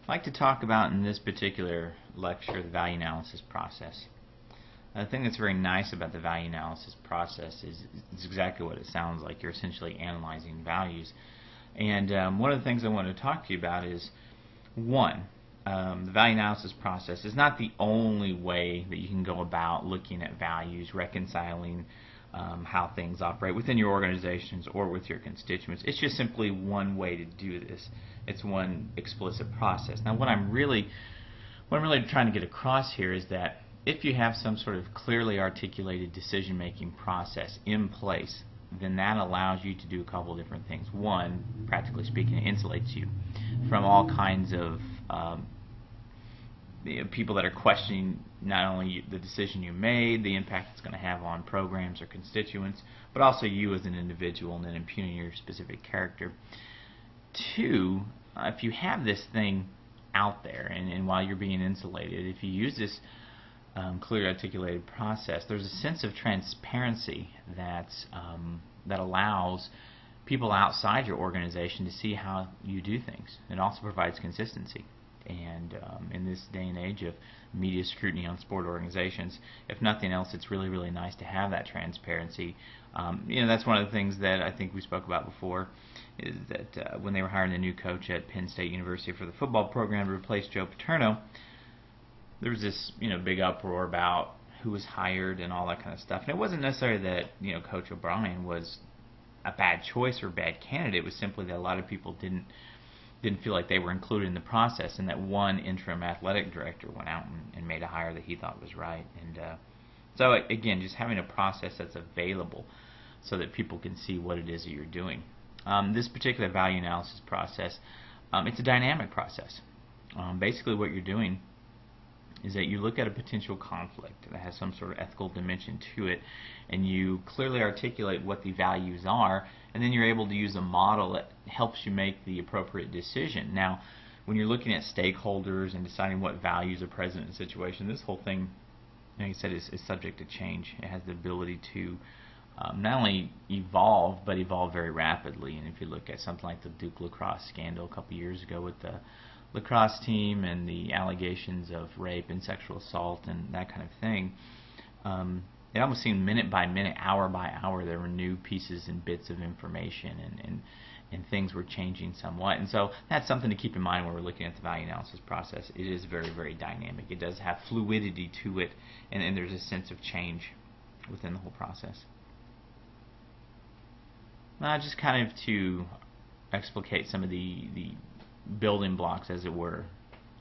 I'd like to talk about in this particular lecture the value analysis process. The thing that's very nice about the value analysis process is it's exactly what it sounds like. You're essentially analyzing values. And one of the things I want to talk to you about is, one, the value analysis process is not the only way that you can go about looking at values, reconciling how things operate within your organizations or with your constituents. It's just simply one way to do this. It's one explicit process. Now, what I'm really trying to get across here is that if you have some sort of clearly articulated decision-making process in place, then that allows you to do a couple of different things. One, practically speaking, it insulates you from all kinds of people that are questioning not only the decision you made, the impact it's going to have on programs or constituents, but also you as an individual and then impugning your specific character. Two, if you have this thing out there and while you're being insulated, if you use this clearly articulated process, there's a sense of transparency that allows people outside your organization to see how you do things. It also provides consistency. And in this day and age of media scrutiny on sport organizations, if nothing else, it's really, really nice to have that transparency. That's one of the things that I think we spoke about before, is that when they were hiring the new coach at Penn State University for the football program to replace Joe Paterno, there was this big uproar about who was hired and all that kind of stuff. And it wasn't necessarily that Coach O'Brien was a bad choice or a bad candidate. It was simply that a lot of people didn't feel like they were included in the process, and that one interim athletic director went out and made a hire that he thought was right. And so again, just having a process that's available so that people can see what it is that you're doing. This particular value analysis process, it's a dynamic process. Basically what you're doing is that you look at a potential conflict that has some sort of ethical dimension to it, and you clearly articulate what the values are, and then you're able to use a model that helps you make the appropriate decision. Now, when you're looking at stakeholders and deciding what values are present in a situation, this whole thing, like I said, is subject to change. It has the ability to not only evolve, but evolve very rapidly. And if you look at something like the Duke lacrosse scandal a couple years ago with the lacrosse team and the allegations of rape and sexual assault and that kind of thing, it almost seemed minute by minute, hour by hour, there were new pieces and bits of information, and things were changing somewhat. And so that's something to keep in mind when we're looking at the value analysis process. It is very, very dynamic. It does have fluidity to it, and there's a sense of change within the whole process. Now, just kind of to explicate some of the building blocks, as it were,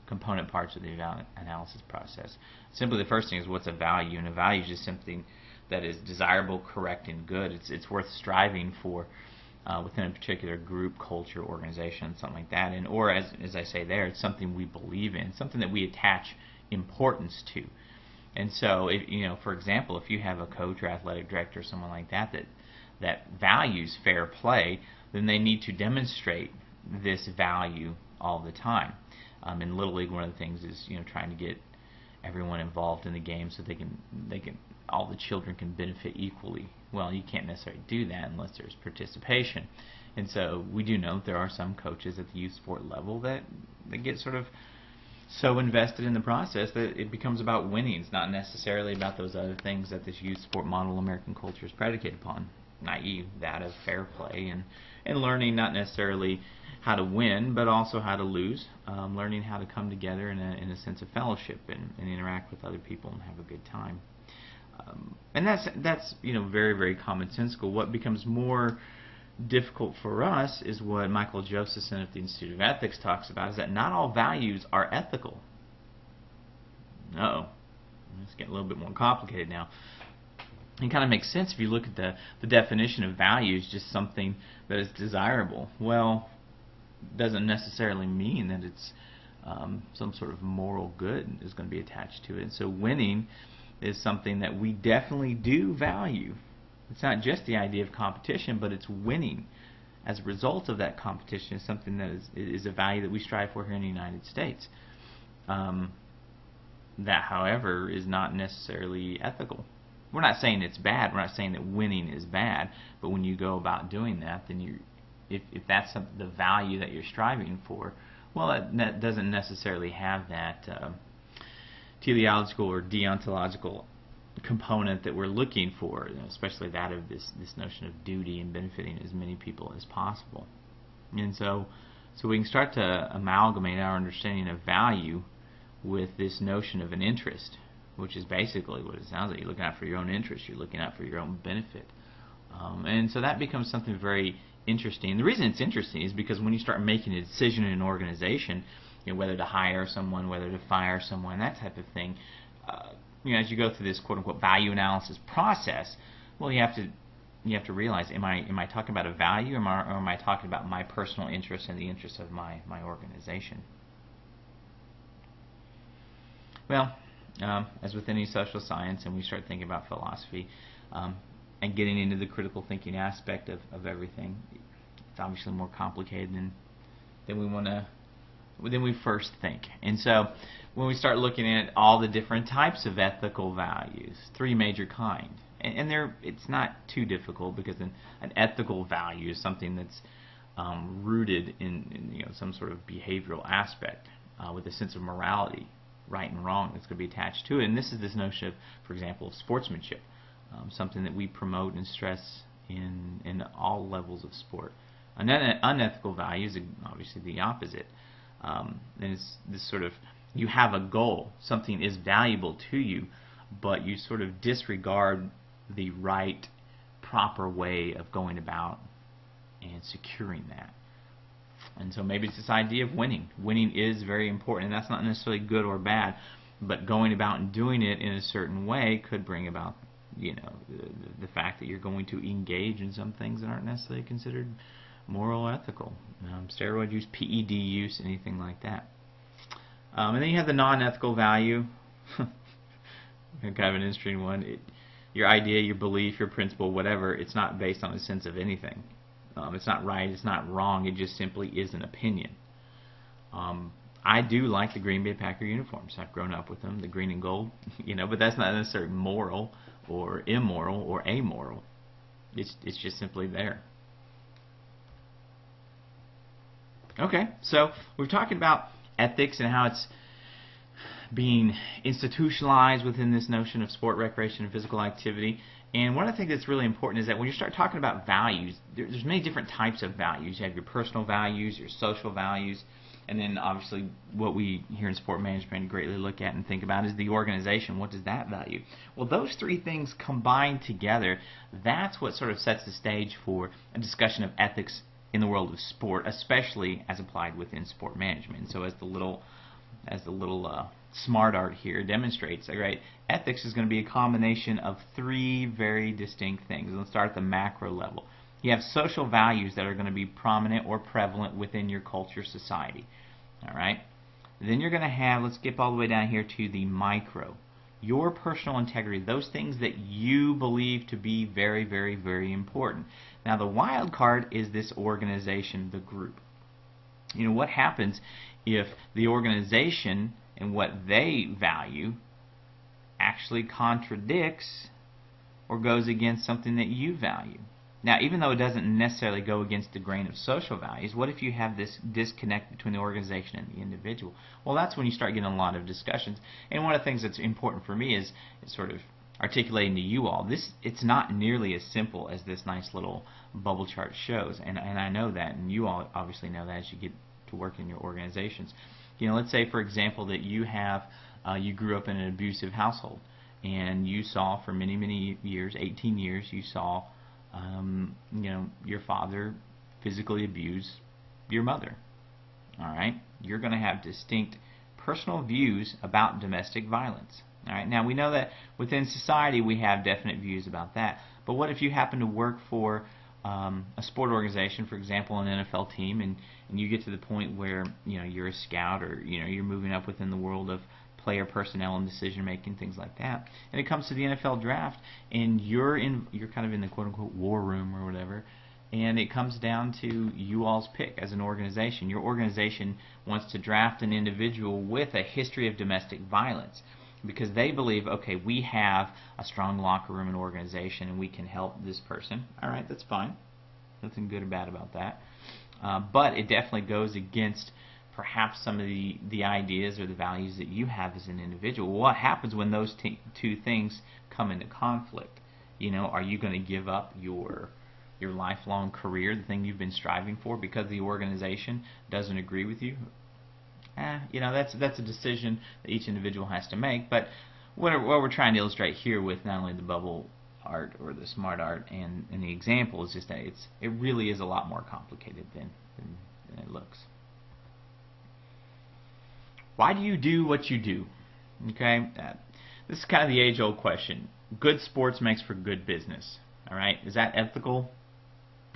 component parts of the analysis process. Simply, the first thing is, what's a value? And a value is just something that is desirable, correct, and good. It's worth striving for within a particular group, culture, organization, something like that. And or as I say there, it's something we believe in, something that we attach importance to. And so, for example, if you have a coach or athletic director or someone like that values fair play, then they need to demonstrate this value all the time. In Little League, one of the things is trying to get everyone involved in the game so all the children can benefit equally. Well, you can't necessarily do that unless there's participation. And so we do know that there are some coaches at the youth sport level that get sort of so invested in the process that it becomes about winning. It's not necessarily about those other things that this youth sport model American culture is predicated upon, i.e. that of fair play and learning not necessarily how to win, but also how to lose, learning how to come together in a sense of fellowship and interact with other people and have a good time. And that's very, very commonsensical. What becomes more difficult for us is what Michael Josephson at the Institute of Ethics talks about, is that not all values are ethical. It's getting a little bit more complicated now. It kind of makes sense if you look at the definition of values, just something that is desirable. Well, doesn't necessarily mean that it's some sort of moral good is going to be attached to it. And so winning is something that we definitely do value. It's not just the idea of competition, but it's winning as a result of that competition is something that is a value that we strive for here in the United States. That, however, is not necessarily ethical. We're not saying it's bad. We're not saying that winning is bad. But when you go about doing that, then if that's the value that you're striving for, Well, that doesn't necessarily have that teleological or deontological component that we're looking for, especially that of this notion of duty and benefiting as many people as possible. And so we can start to amalgamate our understanding of value with this notion of an interest, which is basically what it sounds like. You're looking out for your own interest. You're looking out for your own benefit. And so that becomes something very interesting. The reason it's interesting is because when you start making a decision in an organization, whether to hire someone, whether to fire someone, that type of thing, as you go through this quote-unquote value analysis process, well, you have to realize, am I talking about a value, or am I talking about my personal interest and the interests of my organization? Well, as with any social science, and we start thinking about philosophy, and getting into the critical thinking aspect of everything, it's obviously more complicated than we first think. And so when we start looking at all the different types of ethical values, three major kinds, and it's not too difficult, because an ethical value is something that's rooted in some sort of behavioral aspect with a sense of morality, right and wrong, that's going to be attached to it. And this is this notion of, for example, of sportsmanship, something that we promote and stress in all levels of sport. And then unethical values, obviously the opposite. And it's this sort of, you have a goal, something is valuable to you, but you sort of disregard the right, proper way of going about and securing that. And so maybe it's this idea of winning. Winning is very important, and that's not necessarily good or bad, but going about and doing it in a certain way could bring about the fact that you're going to engage in some things that aren't necessarily considered moral, ethical. Steroid use, PED use, anything like that. And then you have the non-ethical value. Kind of an interesting one. Your idea, your belief, your principle, whatever, it's not based on a sense of anything. It's not right, it's not wrong, it just simply is an opinion. I do like the Green Bay Packer uniforms. I've grown up with them, the green and gold, but that's not necessarily moral or immoral or amoral. It's just simply there. Okay, so we're talking about ethics and how it's being institutionalized within this notion of sport, recreation, and physical activity. And one of the things that's really important is that when you start talking about values, there's many different types of values. You have your personal values, your social values, and then obviously what we here in sport management greatly look at and think about is the organization. What does that value? Well, those three things combined together, that's what sort of sets the stage for a discussion of ethics in the world of sport, especially as applied within sport management. And so as the little smart art here demonstrates, right, ethics is going to be a combination of three very distinct things. Let's start at the macro level. You have social values that are going to be prominent or prevalent within your culture, society. All right. Then you're going to have, let's skip all the way down here to the micro. Your personal integrity, those things that you believe to be very, very, very important. Now the wild card is this organization, the group. What happens if the organization and what they value actually contradicts or goes against something that you value? Now, even though it doesn't necessarily go against the grain of social values, what if you have this disconnect between the organization and the individual? Well, that's when you start getting a lot of discussions. And one of the things that's important for me is sort of articulating to you all, it's not nearly as simple as this nice little bubble chart shows. And I know that, and you all obviously know that as you get to work in your organizations. Let's say, for example, that you grew up in an abusive household, and you saw for many, many years, 18 years, you saw your father physically abuse your mother. All right, you're going to have distinct personal views about domestic violence. All right, now we know that within society we have definite views about that. But what if you happen to work for a sport organization, for example, an NFL team, and you get to the point where you're a scout, or you're moving up within the world of player personnel and decision making, things like that, and it comes to the NFL draft, and you're kind of in the quote unquote war room or whatever, and it comes down to you all's pick as an organization. Your organization wants to draft an individual with a history of domestic violence, because they believe, okay, we have a strong locker room and organization and we can help this person. All right, that's fine. Nothing good or bad about that. But it definitely goes against perhaps some of the ideas or the values that you have as an individual. What happens when those two things come into conflict? Are you going to give up your lifelong career, the thing you've been striving for, because the organization doesn't agree with you? That's a decision that each individual has to make. But what we're trying to illustrate here with not only the bubble art or the smart art and the example is just that it really is a lot more complicated than it looks. Why do you do what you do? Okay, this is kind of the age-old question. Good sports makes for good business. All right, is that ethical?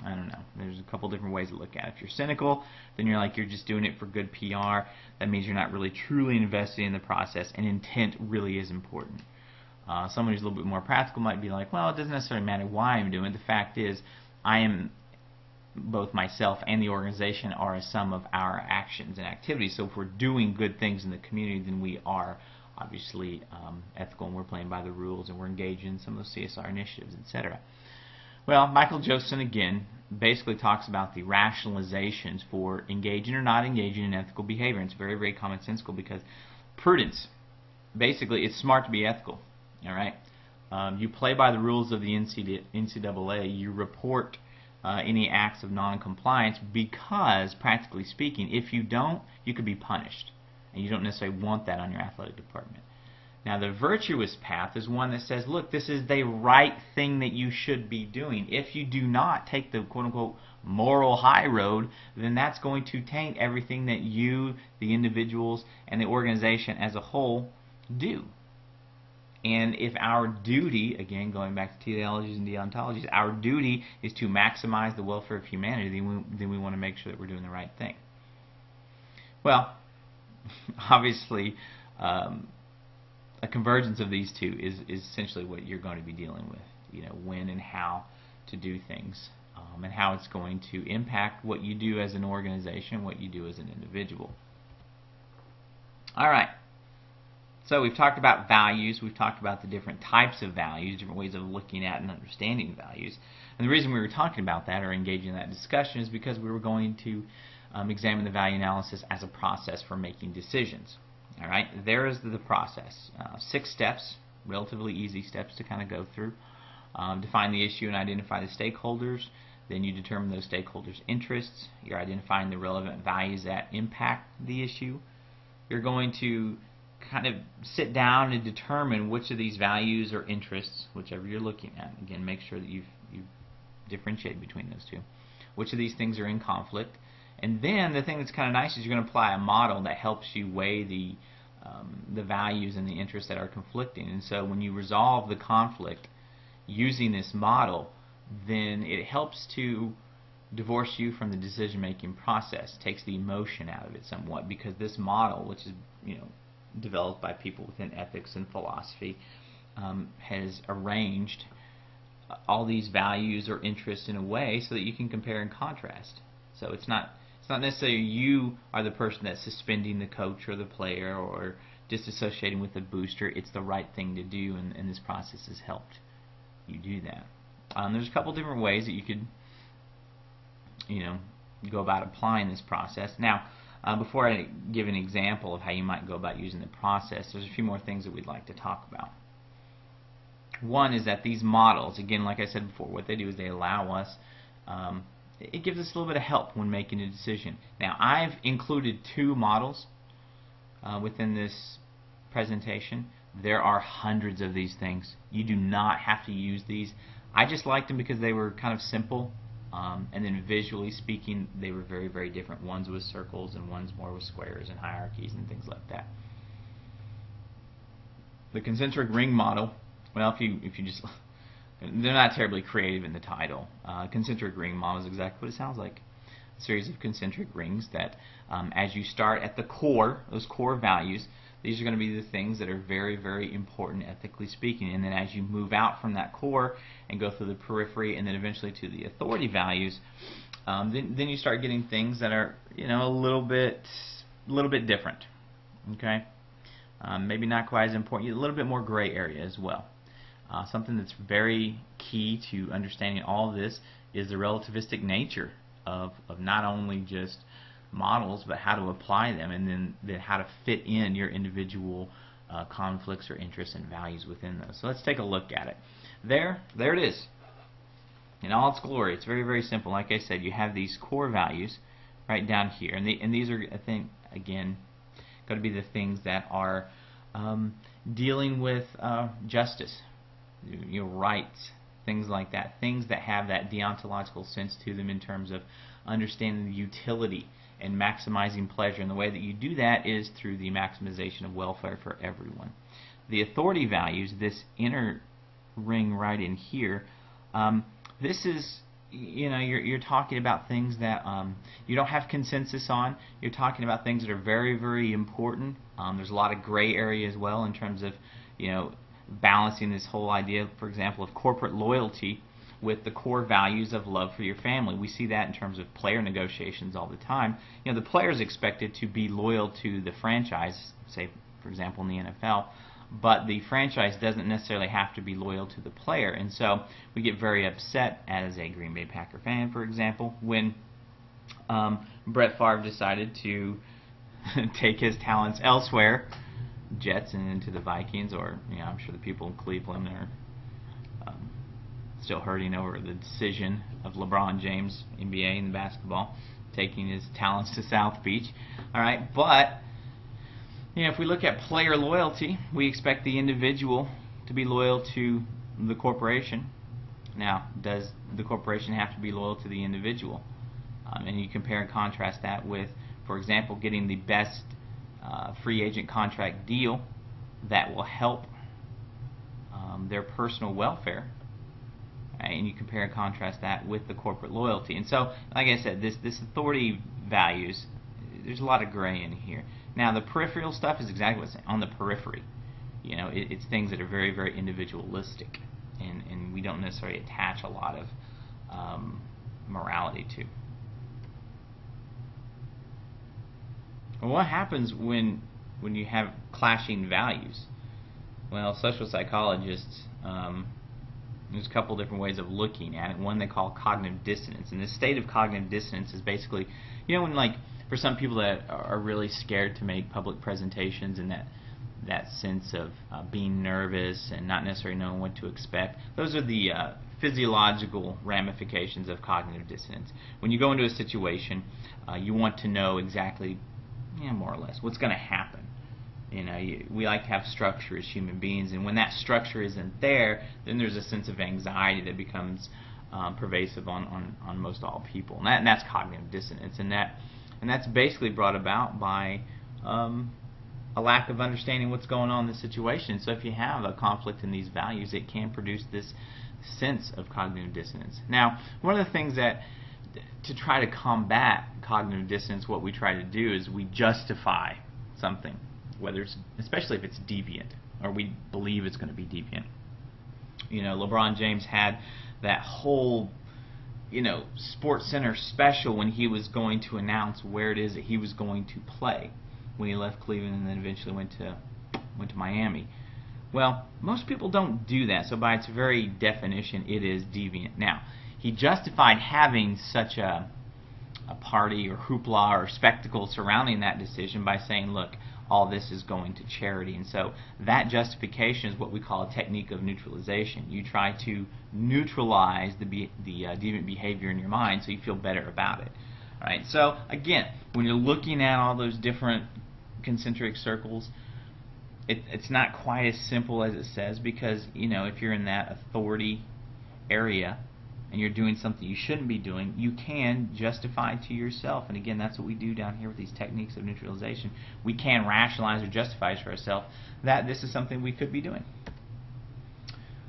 I don't know. There's a couple different ways to look at it. If you're cynical, then you're just doing it for good PR. That means you're not really truly invested in the process, and intent really is important. Someone who's a little bit more practical might be like, well, it doesn't necessarily matter why I'm doing it. The fact is, both myself and the organization are a sum of our actions and activities. So if we're doing good things in the community, then we are obviously ethical, and we're playing by the rules, and we're engaged in some of those CSR initiatives, etc. Well, Michael Josephson, again, basically talks about the rationalizations for engaging or not engaging in ethical behavior. And it's very, very commonsensical, because prudence, basically, it's smart to be ethical. All right, you play by the rules of the NCAA. You report any acts of non-compliance, because, practically speaking, if you don't, you could be punished, and you don't necessarily want that on your athletic department. Now, the virtuous path is one that says, look, this is the right thing that you should be doing. If you do not take the quote-unquote moral high road, then that's going to taint everything that you, the individuals, and the organization as a whole do. And if our duty, again, going back to teleologies and deontologies, our duty is to maximize the welfare of humanity, then we want to make sure that we're doing the right thing. Well, obviously, a convergence of these two is essentially what you're going to be dealing with. When and how to do things, and how it's going to impact what you do as an organization, what you do as an individual. All right. So we've talked about values. We've talked about the different types of values, different ways of looking at and understanding values. And the reason we were talking about that or engaging in that discussion is because we were going to examine the value analysis as a process for making decisions. All right, there is the process. 6 steps, relatively easy steps to kind of go through. Define the issue and identify the stakeholders. Then you determine those stakeholders' interests. You're identifying the relevant values that impact the issue. You're going to kind of sit down and determine which of these values or interests, whichever you're looking at. Again, make sure that you differentiate between those two. Which of these things are in conflict. And then the thing that's kind of nice is you're going to apply a model that helps you weigh the values and the interests that are conflicting. And so when you resolve the conflict using this model, then it helps to divorce you from the decision-making process, takes the emotion out of it somewhat, because this model, which is developed by people within ethics and philosophy, has arranged all these values or interests in a way so that you can compare and contrast. So it's not necessarily you are the person that's suspending the coach or the player or disassociating with the booster. It's the right thing to do, and this process has helped you do that. There's a couple different ways that you could go about applying this process. Now, before I give an example of how you might go about using the process, there's a few more things that we'd like to talk about. One is that these models, again, like I said before, what they do is they allow us, it gives us a little bit of help when making a decision. Now, I've included 2 models within this presentation. There are hundreds of these things. You do not have to use these. I just liked them because they were kind of simple. And then visually speaking, they were very, very different. One's with circles and one's more with squares and hierarchies and things like that. The concentric ring model, well, if you just, they're not terribly creative in the title. Concentric ring model is exactly what it sounds like. A series of concentric rings that, as you start at the core, those core values, these are going to be the things that are very, very important ethically speaking. And then as you move out from that core and go through the periphery and then eventually to the authority values, then you start getting things that are a little bit different. Okay, maybe not quite as important. A little bit more gray area as well. Something that's very key to understanding all of this is the relativistic nature of not only just models, but how to apply them, and then how to fit in your individual conflicts or interests and values within those. So let's take a look at it. There it is in all its glory. It's very, very simple. Like I said, you have these core values right down here, and these are, I think, again, going to be the things that are dealing with justice, rights, things like that, things that have that deontological sense to them in terms of understanding the utility and maximizing pleasure. And the way that you do that is through the maximization of welfare for everyone. The authority values, this inner ring right in here, this is, you're talking about things that you don't have consensus on. You're talking about things that are very, very important. There's a lot of gray area as well in terms of, balancing this whole idea, for example, of corporate loyalty with the core values of love for your family. We see that in terms of player negotiations all the time. The player is expected to be loyal to the franchise, say, for example, in the NFL, but the franchise doesn't necessarily have to be loyal to the player. And so we get very upset as a Green Bay Packer fan, for example, when Brett Favre decided to take his talents elsewhere, Jets and into the Vikings, or I'm sure the people in Cleveland are still hurting over the decision of LeBron James, NBA and basketball, taking his talents to South Beach. All right, but if we look at player loyalty, we expect the individual to be loyal to the corporation. Now, does the corporation have to be loyal to the individual? And you compare and contrast that with, for example, getting the best free agent contract deal that will help their personal welfare. And you compare and contrast that with the corporate loyalty. And so, like I said, this authority values, there's a lot of gray in here. Now, the peripheral stuff is exactly what's on the periphery. It's things that are very, very individualistic, and we don't necessarily attach a lot of morality to. Well, what happens when you have clashing values? Well, social psychologists, there's a couple different ways of looking at it. One they call cognitive dissonance, and this state of cognitive dissonance is basically, when for some people that are really scared to make public presentations, and that sense of being nervous and not necessarily knowing what to expect, those are the physiological ramifications of cognitive dissonance. When you go into a situation, you want to know exactly, more or less, what's going to happen. We like to have structure as human beings, and when that structure isn't there, then there's a sense of anxiety that becomes pervasive on most all people, and that's cognitive dissonance, and that's basically brought about by a lack of understanding what's going on in the situation. So if you have a conflict in these values, it can produce this sense of cognitive dissonance. Now, one of the things that to try to combat cognitive dissonance, what we try to do is we justify something, especially if it's deviant, or we believe it's going to be deviant. LeBron James had that whole, Sports Center special when he was going to announce where it is that he was going to play when he left Cleveland and then eventually went to Miami. Well, most people don't do that, so by its very definition, it is deviant. Now, he justified having such a party or hoopla or spectacle surrounding that decision by saying, look, all this is going to charity. And so that justification is what we call a technique of neutralization. You try to neutralize the deviant behavior in your mind so you feel better about it. All right. So again, when you're looking at all those different concentric circles, it's not quite as simple as it says, because if you're in that authority area and you're doing something you shouldn't be doing, you can justify to yourself. And again, that's what we do down here with these techniques of neutralization. We can rationalize or justify to ourselves that this is something we could be doing.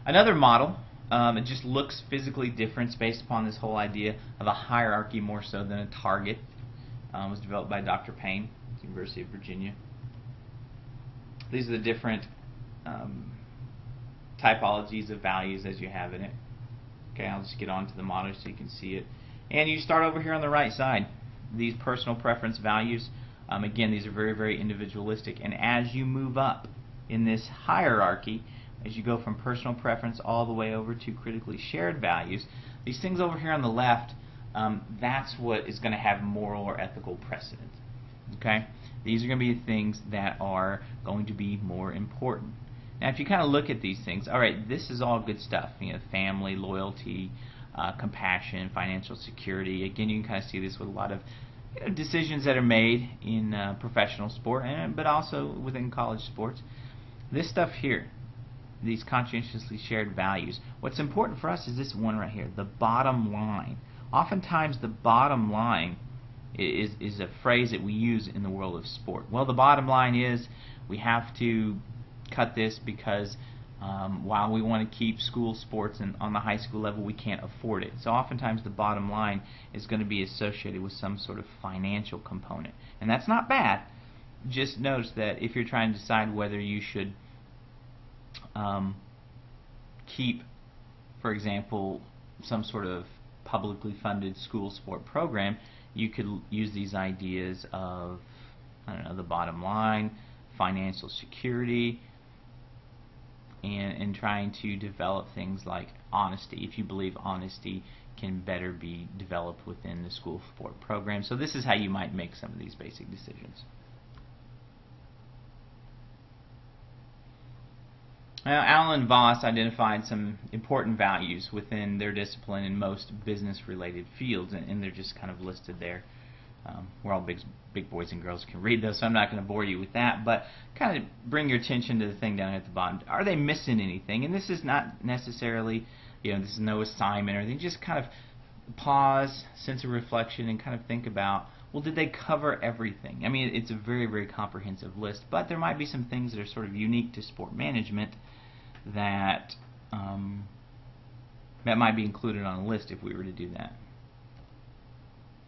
Another model, it just looks physically different. It's based upon this whole idea of a hierarchy more so than a target. Was developed by Dr. Payne at the University of Virginia. These are the different typologies of values as you have in it. Okay, I'll just get on to the model so you can see it. And you start over here on the right side. These personal preference values, again, these are very, very individualistic. And as you move up in this hierarchy, as you go from personal preference all the way over to critically shared values, these things over here on the left, that's what is going to have moral or ethical precedent. Okay? These are going to be things that are going to be more important. Now, if you kind of look at these things, all right, this is all good stuff. You know, family, loyalty, compassion, financial security. Again, you can kind of see this with a lot of decisions that are made in professional sport, but also within college sports. This stuff here, these conscientiously shared values. What's important for us is this one right here, the bottom line. Oftentimes, the bottom line is a phrase that we use in the world of sport. Well, the bottom line is we have to cut this because while we want to keep school sports and on the high school level, we can't afford it. So oftentimes the bottom line is going to be associated with some sort of financial component. And that's not bad. Just notice that if you're trying to decide whether you should keep, for example, some sort of publicly funded school sport program, you could use these ideas of, I don't know, the bottom line, financial security, and trying to develop things like honesty, if you believe honesty can better be developed within the school sport program. So this is how you might make some of these basic decisions. Now, Allen and Voss identified some important values within their discipline in most business-related fields, and they're just kind of listed there. We're all big boys and girls can read those, so I'm not going to bore you with that, but kind of bring your attention to the thing down at the bottom. Are they missing anything? And this is not necessarily, this is no assignment or anything. Just kind of pause, sense of reflection, and kind of think about, well, did they cover everything? I mean, it's a very, very comprehensive list, but there might be some things that are sort of unique to sport management that that might be included on a list if we were to do that.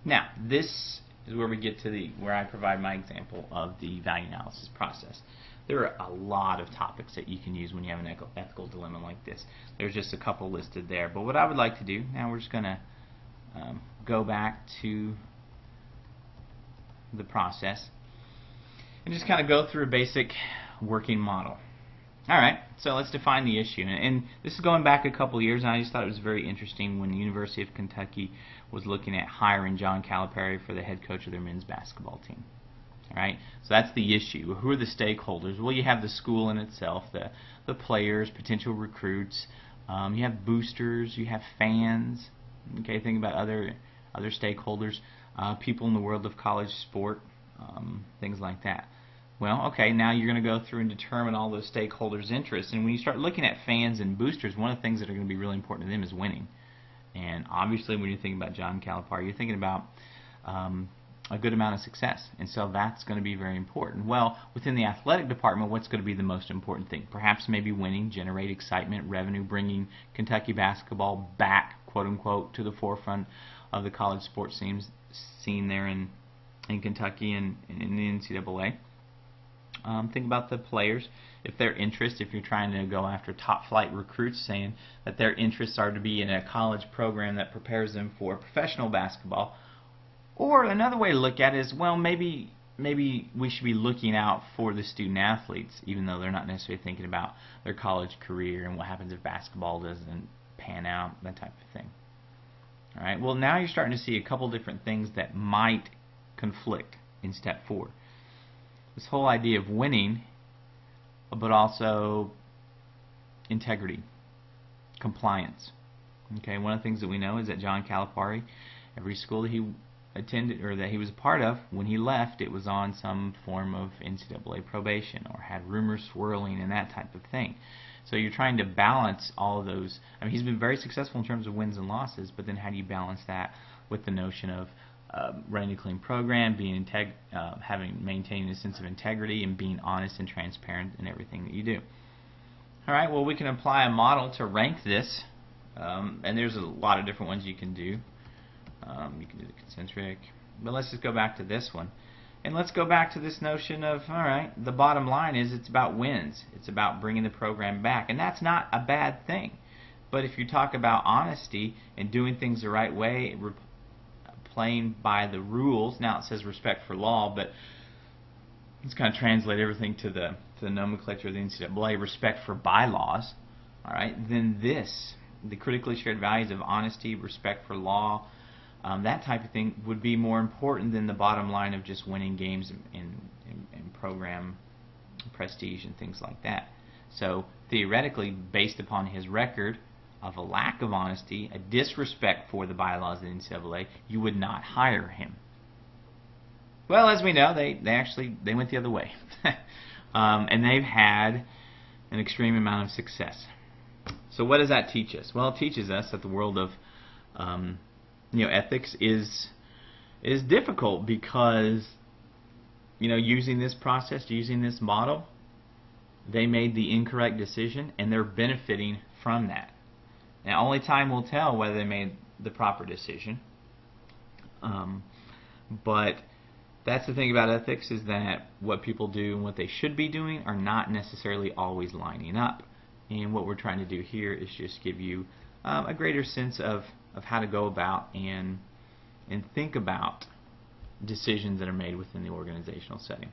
Now, this is where we get to where I provide my example of the value analysis process. There are a lot of topics that you can use when you have an ethical dilemma like this. There's just a couple listed there. But what I would like to do, now we're just going to go back to the process and just kind of go through a basic working model. Alright, so let's define the issue. And this is going back a couple years, and I just thought it was very interesting when the University of Kentucky was looking at hiring John Calipari for the head coach of their men's basketball team. Alright, so that's the issue. Who are the stakeholders? Well, you have the school in itself, the players, potential recruits, you have boosters, you have fans. Okay, think about other stakeholders, people in the world of college sport, things like that. Well, okay, now you're going to go through and determine all those stakeholders' interests. And when you start looking at fans and boosters, one of the things that are going to be really important to them is winning. And obviously, when you're thinking about John Calipari, you're thinking about a good amount of success. And so that's going to be very important. Well, within the athletic department, what's going to be the most important thing? Perhaps maybe winning, generate excitement, revenue, bringing Kentucky basketball back, quote-unquote, to the forefront of the college sports scene there in Kentucky and in the NCAA. Think about the players, if their interest, if you're trying to go after top flight recruits, saying that their interests are to be in a college program that prepares them for professional basketball. Or another way to look at it is, well, maybe we should be looking out for the student athletes, even though they're not necessarily thinking about their college career and what happens if basketball doesn't pan out, that type of thing. Alright, well, now you're starting to see a couple different things that might conflict in step 4. This whole idea of winning, but also integrity, compliance. Okay, one of the things that we know is that John Calipari, every school that he attended or that he was a part of, when he left, it was on some form of NCAA probation or had rumors swirling and that type of thing. So you're trying to balance all of those. I mean, he's been very successful in terms of wins and losses, but then how do you balance that with the notion of running a clean program, being maintaining a sense of integrity, and being honest and transparent in everything that you do. All right. Well, we can apply a model to rank this, and there's a lot of different ones you can do. You can do the concentric, but let's just go back to this one, and let's go back to this notion of, all right, the bottom line is it's about wins. It's about bringing the program back, and that's not a bad thing. But if you talk about honesty and doing things the right way, playing by the rules. Now it says respect for law, but let's kind of translate everything to the nomenclature of the NCAA, respect for bylaws. All right, then the critically shared values of honesty, respect for law, that type of thing would be more important than the bottom line of just winning games and program prestige and things like that. So theoretically, based upon his record of a lack of honesty, a disrespect for the bylaws of the NCAA, you would not hire him. Well, as we know, they went the other way, and they've had an extreme amount of success. So what does that teach us? Well, it teaches us that the world of ethics is difficult because using this process, using this model, they made the incorrect decision and they're benefiting from that. Now, only time will tell whether they made the proper decision. But that's the thing about ethics, is that what people do and what they should be doing are not necessarily always lining up. And what we're trying to do here is just give you a greater sense of how to go about and think about decisions that are made within the organizational setting.